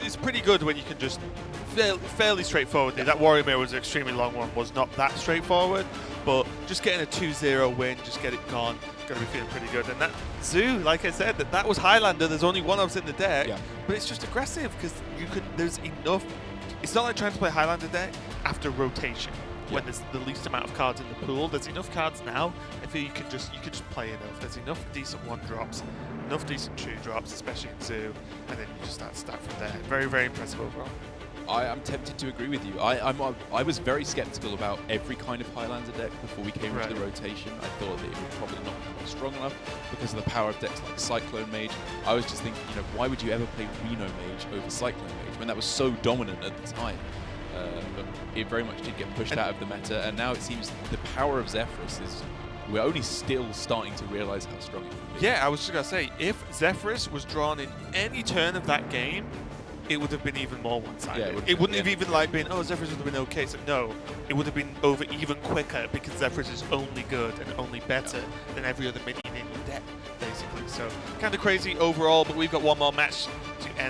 is pretty good when you can just fairly straightforwardly. That Warrior Mirror was an extremely long one, was not that straightforward, but just getting a 2-0 win, just get it gone, gonna be feeling pretty good. And that Zoo, like I said, that was Highlander. There's only one of us in the deck, but it's just aggressive because there's enough. It's not like trying to play Highlander deck after rotation when there's the least amount of cards in the pool. There's enough cards now. I feel you can just play enough. There's enough decent 1-drops, enough decent 2-drops, especially in Zoo, and then you just start from there. Very, very impressive overall. I am tempted to agree with you. I was very skeptical about every kind of Highlander deck before we came into the rotation. I thought that it would probably not be strong enough because of the power of decks like Cyclone Mage. I was just thinking, why would you ever play Reno Mage over Cyclone Mage when that was so dominant at the time? But it very much did get pushed out of the meta, and now it seems the power of Zephyrus is. We're only still starting to realize how strong it can be. Yeah, I was just gonna say, if Zephyrus was drawn in any turn of that game, it would have been even more one-sided. Yeah, it wouldn't have even been, oh, Zephyrus would have been okay. So no, it would have been over even quicker because Zephyrus is only good and only better than every other minion in your deck, basically. So kind of crazy overall, but we've got one more match